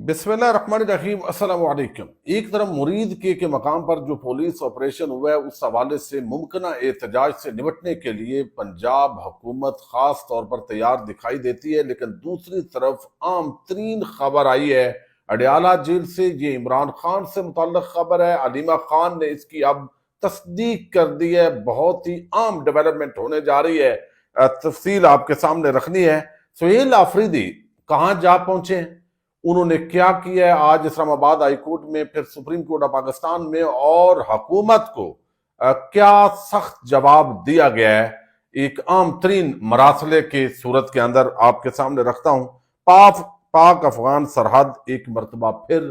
بسم اللہ الرحمن الرحیم۔ السلام علیکم۔ ایک طرف مرید کے مقام پر جو پولیس آپریشن ہوا ہے اس حوالے سے ممکنہ احتجاج سے نمٹنے کے لیے پنجاب حکومت خاص طور پر تیار دکھائی دیتی ہے، لیکن دوسری طرف عام ترین خبر آئی ہے اڈیالہ جیل سے۔ یہ عمران خان سے متعلق خبر ہے۔ علیمہ خان نے اس کی اب تصدیق کر دی ہے۔ بہت ہی عام ڈیولپمنٹ ہونے جا رہی ہے، تفصیل آپ کے سامنے رکھنی ہے۔ سہیل آفریدی کہاں جا پہنچے ہیں، انہوں نے کیا کیا ہے، آج اسلام آباد ہائی کورٹ میں، پھر سپریم کورٹ آف پاکستان میں، اور حکومت کو کیا سخت جواب دیا گیا ہے، ایک عام ترین مراسلے کی صورت کے اندر آپ کے سامنے رکھتا ہوں۔ پاک افغان سرحد ایک مرتبہ پھر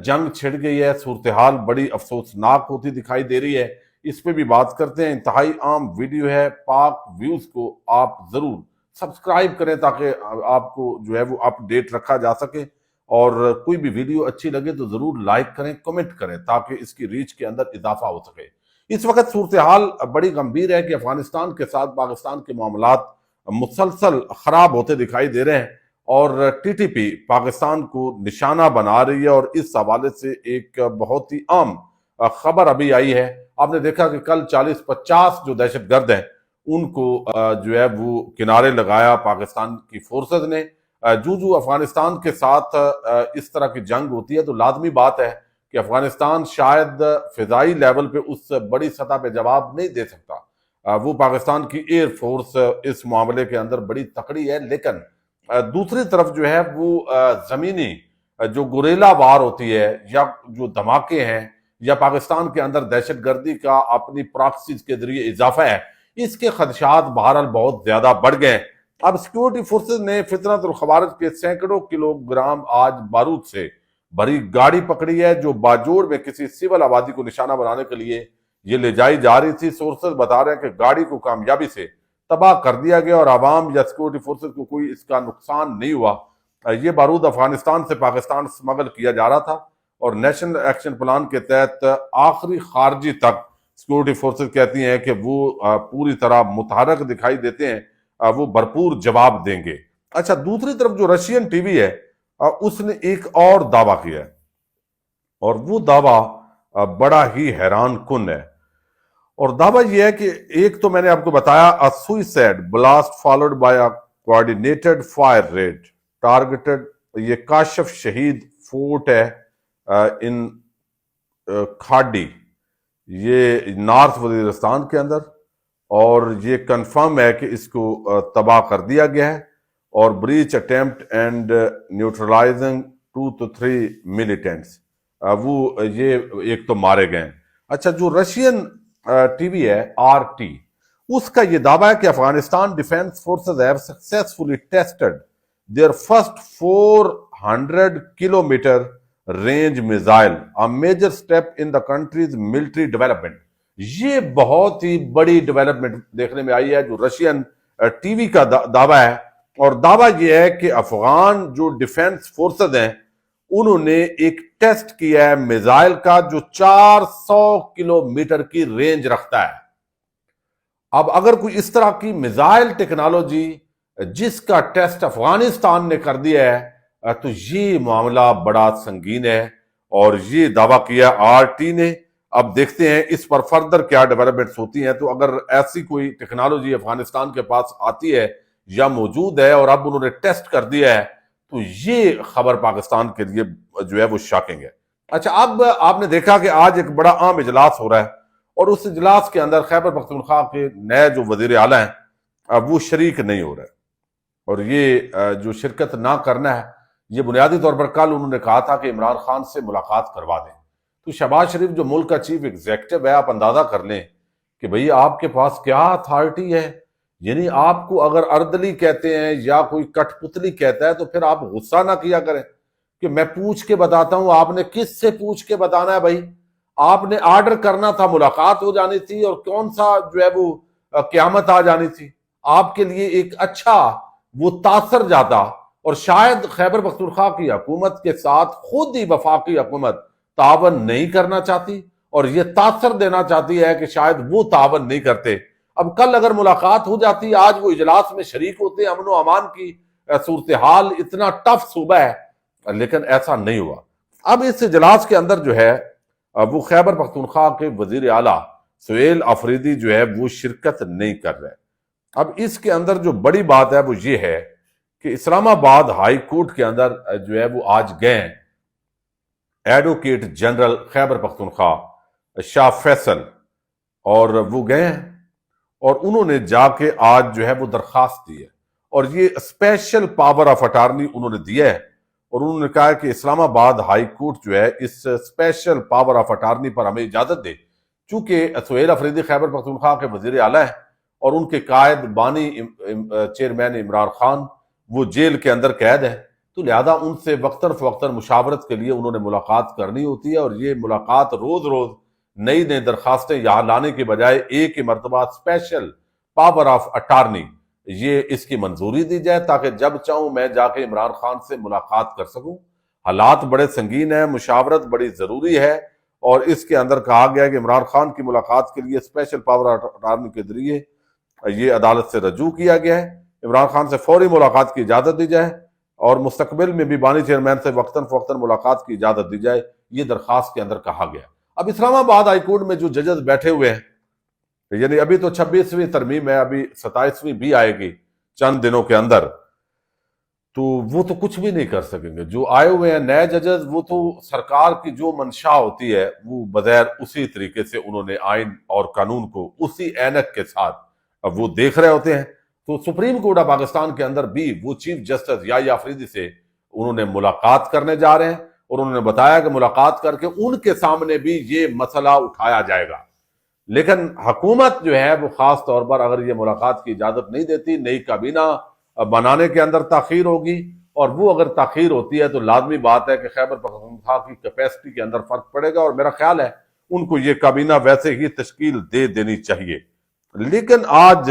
جنگ چھڑ گئی ہے، صورتحال بڑی افسوسناک ہوتی دکھائی دے رہی ہے، اس پہ بھی بات کرتے ہیں۔ انتہائی عام ویڈیو ہے، پاک ویوز کو آپ ضرور سبسکرائب کریں تاکہ آپ کو جو ہے وہ اپ ڈیٹ رکھا جا سکے، اور کوئی بھی ویڈیو اچھی لگے تو ضرور لائک کریں، کمنٹ کریں تاکہ اس کی ریچ کے اندر اضافہ ہو سکے۔ اس وقت صورتحال بڑی گمبھیر ہے کہ افغانستان کے ساتھ پاکستان کے معاملات مسلسل خراب ہوتے دکھائی دے رہے ہیں، اور ٹی ٹی پی پاکستان کو نشانہ بنا رہی ہے، اور اس حوالے سے ایک بہت ہی عام خبر ابھی آئی ہے۔ آپ نے دیکھا کہ کل 40-50 جو دہشت گرد ہیں ان کو جو ہے وہ کنارے لگایا پاکستان کی فورسز نے۔ جو افغانستان کے ساتھ اس طرح کی جنگ ہوتی ہے تو لازمی بات ہے کہ افغانستان شاید فضائی لیول پہ اس بڑی سطح پہ جواب نہیں دے سکتا۔ وہ پاکستان کی ایئر فورس اس معاملے کے اندر بڑی تکڑی ہے، لیکن دوسری طرف جو ہے وہ زمینی جو گوریلا وار ہوتی ہے، یا جو دھماکے ہیں، یا پاکستان کے اندر دہشت گردی کا اپنی پراکسیز کے ذریعے اضافہ ہے، اس کے خدشات بہرحال بہت زیادہ بڑھ گئے ہیں۔ اب سیکیورٹی فورسز نے فطرت الخوارج کے سینکڑوں کلو گرام آج بارود سے بھری گاڑی پکڑی ہے، جو باجوڑ میں کسی سول آبادی کو نشانہ بنانے کے لیے یہ لے جائی جا رہی تھی۔ سورسز بتا رہے ہیں کہ گاڑی کو کامیابی سے تباہ کر دیا گیا، اور عوام یا سیکیورٹی فورسز کو کوئی اس کا نقصان نہیں ہوا۔ یہ بارود افغانستان سے پاکستان سمگل کیا جا رہا تھا، اور نیشنل ایکشن پلان کے تحت آخری خارجی تک سیکیورٹی فورسز کہتی ہیں کہ وہ پوری طرح متحرک دکھائی دیتے ہیں، وہ بھرپور جواب دیں گے۔ اچھا، دوسری طرف جو رشین ٹی وی ہے اس نے ایک اور دعویٰ کیا ہے، اور وہ دعویٰ بڑا ہی حیران کن ہے، اور دعویٰ یہ ہے کہ ایک تو میں نے آپ کو بتایا suicide blast followed by کوآرڈینیٹڈ fire rate targeted, یہ کاشف شہید فورٹ ہے ان کھاڈی، یہ نارتھ وزیرستان کے اندر، اور یہ کنفرم ہے کہ اس کو تباہ کر دیا گیا ہے، اور breach attempt and neutralising 2 to 3 militants, وہ یہ ایک تو مارے گئے ہیں۔ اچھا، جو رشین ٹی وی ہے RT، اس کا یہ دعویٰ ہے کہ Afghanistan defence forces have successfully tested their first 400 kilometre range missile, a major step in the country's military development۔ یہ بہت ہی بڑی ڈیولپمنٹ دیکھنے میں آئی ہے جو رشین ٹی وی کا دعویٰ ہے، اور دعویٰ یہ ہے کہ افغان جو ڈیفینس فورسز ہیں انہوں نے ایک ٹیسٹ کیا ہے میزائل کا جو 400 کلومیٹر کی رینج رکھتا ہے۔ اب اگر کوئی اس طرح کی میزائل ٹیکنالوجی جس کا ٹیسٹ افغانستان نے کر دیا ہے تو یہ معاملہ بڑا سنگین ہے، اور یہ دعویٰ کیا RT نے۔ اب دیکھتے ہیں اس پر فردر کیا ڈیولپمنٹس ہوتی ہیں، تو اگر ایسی کوئی ٹیکنالوجی افغانستان کے پاس آتی ہے یا موجود ہے اور اب انہوں نے ٹیسٹ کر دیا ہے تو یہ خبر پاکستان کے لیے جو ہے وہ شاکنگ ہے۔ اچھا، اب آپ نے دیکھا کہ آج ایک بڑا عام اجلاس ہو رہا ہے، اور اس اجلاس کے اندر خیبر پختونخوا کے نئے جو وزیر اعلیٰ ہیں وہ شریک نہیں ہو رہے، اور یہ جو شرکت نہ کرنا ہے یہ بنیادی طور پر کل انہوں نے کہا تھا کہ عمران خان سے ملاقات کروا دیں۔ تو شہباز شریف جو ملک کا چیف ایگزیکٹو ہے، آپ اندازہ کر لیں کہ بھئی آپ کے پاس کیا اتھارٹی ہے، یعنی آپ کو اگر اردلی کہتے ہیں یا کوئی کٹ پتلی کہتا ہے تو پھر آپ غصہ نہ کیا کریں کہ میں پوچھ کے بتاتا ہوں۔ آپ نے کس سے پوچھ کے بتانا ہے بھائی؟ آپ نے آرڈر کرنا تھا، ملاقات ہو جانی تھی، اور کون سا جو ہے وہ قیامت آ جانی تھی۔ آپ کے لیے ایک اچھا وہ تاثر جاتا، اور شاید خیبر پختونخوا کی حکومت کے ساتھ خود ہی وفاقی حکومت تعاون نہیں کرنا چاہتی، اور یہ تاثر دینا چاہتی ہے کہ شاید وہ تعاون نہیں کرتے۔ اب کل اگر ملاقات ہو جاتی، آج وہ اجلاس میں شریک ہوتے، امن و امان کی صورتحال اتنا ٹف صوبہ ہے لیکن ایسا نہیں ہوا۔ اب اس اجلاس کے اندر جو ہے وہ خیبر پختونخوا کے وزیر اعلیٰ سہیل آفریدی جو ہے وہ شرکت نہیں کر رہے۔ اب اس کے اندر جو بڑی بات ہے وہ یہ ہے کہ اسلام آباد ہائی کورٹ کے اندر جو ہے وہ آج گئے ایڈوکیٹ جنرل خیبر پختونخوا شاہ فیصل، اور وہ گئے ہیں اور انہوں نے جا کے آج جو ہے وہ درخواست دی ہے، اور یہ اسپیشل پاور آف اٹارنی انہوں نے دیا ہے، اور انہوں نے کہا کہ اسلام آباد ہائی کورٹ جو ہے اس اسپیشل پاور آف اٹارنی پر ہمیں اجازت دے، چونکہ سہیل آفریدی خیبر پختونخوا کے وزیر اعلیٰ ہیں اور ان کے قائد بانی چیئرمین عمران خان وہ جیل کے اندر قید ہے، تو لہذا ان سے وقتاً فوقتاً مشاورت کے لیے انہوں نے ملاقات کرنی ہوتی ہے، اور یہ ملاقات روز روز نئی نئی درخواستیں یہاں لانے کے بجائے ایک ہی مرتبہ اسپیشل پاور آف اٹارنی یہ اس کی منظوری دی جائے تاکہ جب چاہوں میں جا کے عمران خان سے ملاقات کر سکوں۔ حالات بڑے سنگین ہیں، مشاورت بڑی ضروری ہے، اور اس کے اندر کہا گیا ہے کہ عمران خان کی ملاقات کے لیے اسپیشل پاور آف اٹارنی کے ذریعے یہ عدالت سے رجوع کیا گیا ہے، عمران خان سے فوری ملاقات کی اجازت دی جائے اور مستقبل میں بھی بانی چیئرمین سے وقتاً فوقتاً ملاقات کی اجازت دی جائے، یہ درخواست کے اندر کہا گیا۔ اب اسلام آباد ہائی کورٹ میں جو ججز بیٹھے ہوئے ہیں، یعنی ابھی تو 26ویں ترمیم ہے، ابھی 27ویں بھی آئے گی چند دنوں کے اندر، تو وہ تو کچھ بھی نہیں کر سکیں گے۔ جو آئے ہوئے ہیں نئے ججز، وہ تو سرکار کی جو منشا ہوتی ہے وہ بظاہر اسی طریقے سے انہوں نے آئین اور قانون کو اسی اینک کے ساتھ وہ دیکھ رہے ہوتے ہیں۔ تو سپریم کورٹ آف پاکستان کے اندر بھی وہ چیف جسٹس یحییٰ آفریدی سے انہوں نے ملاقات کرنے جا رہے ہیں، اور انہوں نے بتایا کہ ملاقات کر کے ان کے سامنے بھی یہ مسئلہ اٹھایا جائے گا، لیکن حکومت جو ہے وہ خاص طور پر اگر یہ ملاقات کی اجازت نہیں دیتی، نئی کابینہ بنانے کے اندر تاخیر ہوگی، اور وہ اگر تاخیر ہوتی ہے تو لازمی بات ہے کہ خیبر پختونخوا کی کیپیسٹی کے اندر فرق پڑے گا، اور میرا خیال ہے ان کو یہ کابینہ ویسے ہی تشکیل دے دینی چاہیے۔ لیکن آج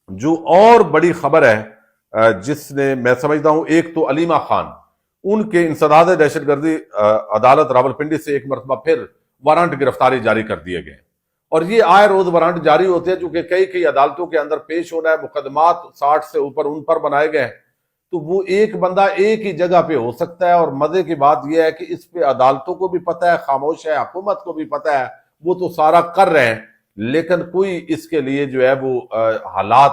جو اور بڑی خبر ہے جس نے میں سمجھتا ہوں، ایک تو علیمہ خان، ان کے انسداد دہشت گردی عدالت راولپنڈی سے ایک مرتبہ پھر وارنٹ گرفتاری جاری کر دیے گئے، اور یہ آئے روز وارنٹ جاری ہوتے ہیں چونکہ کئی عدالتوں کے اندر پیش ہونا ہے، مقدمات 60 سے اوپر ان پر بنائے گئے ہیں، تو وہ ایک بندہ ایک ہی جگہ پہ ہو سکتا ہے، اور مزے کی بات یہ ہے کہ اس پہ عدالتوں کو بھی پتہ ہے، خاموش ہے، حکومت کو بھی پتہ ہے، وہ تو سارا کر رہے ہیں، لیکن کوئی اس کے لیے جو ہے وہ حالات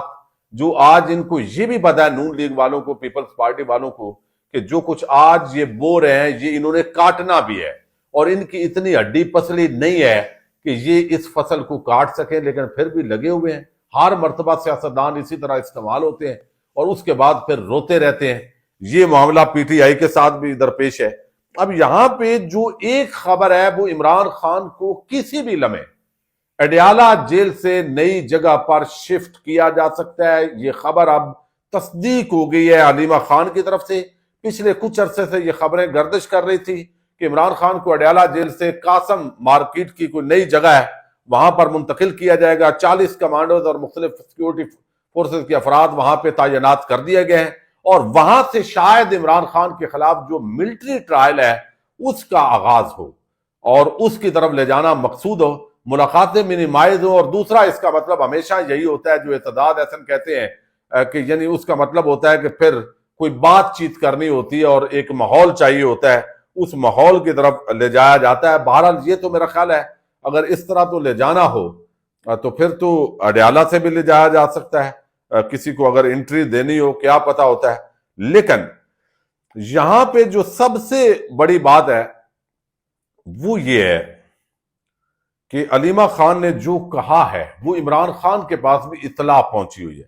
جو آج ان کو یہ بھی پتہ ہے، نون لیگ والوں کو، پیپلز پارٹی والوں کو، کہ جو کچھ آج یہ بو رہے ہیں یہ انہوں نے کاٹنا بھی ہے، اور ان کی اتنی ہڈی پسلی نہیں ہے کہ یہ اس فصل کو کاٹ سکیں، لیکن پھر بھی لگے ہوئے ہیں۔ ہر مرتبہ سیاستدان اسی طرح استعمال ہوتے ہیں اور اس کے بعد پھر روتے رہتے ہیں۔ یہ معاملہ پی ٹی آئی کے ساتھ بھی درپیش ہے۔ اب یہاں پہ جو ایک خبر ہے وہ عمران خان کو کسی بھی لمحے اڈیالہ جیل سے نئی جگہ پر شفٹ کیا جا سکتا ہے، یہ خبر اب تصدیق ہو گئی ہے علیمہ خان کی طرف سے۔ پچھلے کچھ عرصے سے یہ خبریں گردش کر رہی تھی کہ عمران خان کو اڈیالہ جیل سے قاسم مارکیٹ کی کوئی نئی جگہ ہے وہاں پر منتقل کیا جائے گا، 40 کمانڈوز اور مختلف سیکیورٹی فورسز کے افراد وہاں پہ تعینات کر دیے گئے ہیں، اور وہاں سے شاید عمران خان کے خلاف جو ملٹری ٹرائل ہے اس کا آغاز ہو اور اس کی طرف لے جانا مقصود ہو، ملاقاتیں منیمائز ہوں۔ اور دوسرا اس کا مطلب ہمیشہ یہی ہوتا ہے جو اعتداد احسن کہتے ہیں کہ یعنی اس کا مطلب ہوتا ہے کہ پھر کوئی بات چیت کرنی ہوتی ہے اور ایک ماحول چاہیے ہوتا ہے، اس ماحول کی طرف لے جایا جاتا ہے۔ بہرحال یہ تو میرا خیال ہے اگر اس طرح تو لے جانا ہو تو پھر تو اڈیالہ سے بھی لے جایا جا سکتا ہے، کسی کو اگر انٹری دینی ہو کیا پتا ہوتا ہے۔ لیکن یہاں پہ جو سب سے بڑی بات ہے وہ یہ ہے کہ علیمہ خان نے جو کہا ہے وہ عمران خان کے پاس بھی اطلاع پہنچی ہوئی ہے،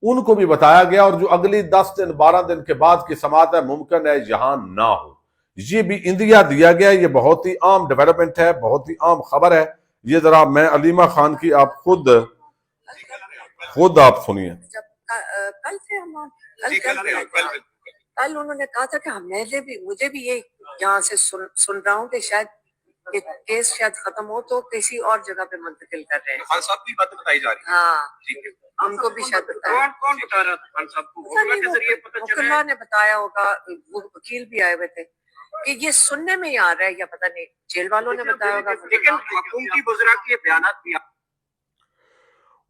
ان کو بھی بتایا گیا، اور جو اگلی 10 دن 12 دن کے بعد کی سماعت ہے ممکن ہے یہاں نہ ہو، یہ بھی اندیا دیا گیا۔ یہ بہت ہی عام ڈیولپمنٹ ہے، بہت ہی عام خبر ہے۔ یہ ذرا میں علیمہ خان کی آپ خود آپ سنیے۔ کل انہوں نے کہا تھا کہ مجھے بھی یہ یہاں سے سن رہا ہوں کہ شاید کیس شاید ختم ہو تو کسی اور جگہ پہ منتقل کر رہے ہیں۔ خان صاحب کی بات بتائی جا رہی ہے۔ ہاں، ان کو بھی شاید بتایا۔ کون بتا رہا تھا خان صاحب کو؟ وکلا نے بتایا ہوگا، وہ وکیل بھی آئے ہوئے تھے کہ یہ سننے میں ہی آ رہا ہے، یا پتہ نہیں جیل والوں نے بتایا ہوگا۔ لیکن حکومتی وزراء کے بیانات بھی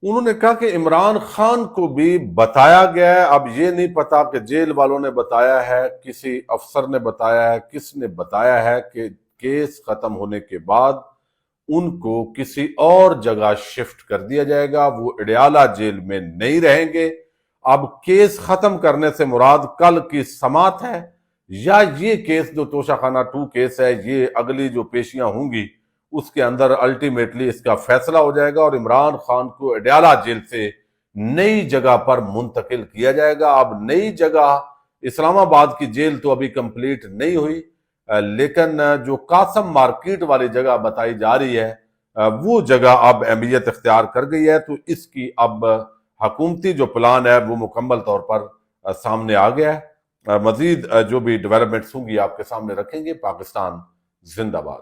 انہوں نے کہا کہ عمران خان کو بھی بتایا گیا ہے، اب یہ نہیں پتا کہ جیل والوں نے بتایا ہے، کسی افسر نے بتایا ہے، کس نے بتایا ہے کہ کیس ختم ہونے کے بعد ان کو کسی اور جگہ شفٹ کر دیا جائے گا، وہ اڈیالہ جیل میں نہیں رہیں گے۔ اب کیس ختم کرنے سے مراد کل کی سماعت ہے یا یہ کیس جو توشہ خانہ 2 کیس ہے، یہ اگلی جو پیشیاں ہوں گی اس کے اندر الٹیمیٹلی اس کا فیصلہ ہو جائے گا اور عمران خان کو اڈیالہ جیل سے نئی جگہ پر منتقل کیا جائے گا۔ اب نئی جگہ اسلام آباد کی جیل تو ابھی کمپلیٹ نہیں ہوئی، لیکن جو قاسم مارکیٹ والی جگہ بتائی جا رہی ہے وہ جگہ اب اہمیت اختیار کر گئی ہے، تو اس کی اب حکومتی جو پلان ہے وہ مکمل طور پر سامنے آ گیا ہے۔ مزید جو بھی ڈیولپمنٹس ہوں گی آپ کے سامنے رکھیں گے۔ پاکستان زندہ باد۔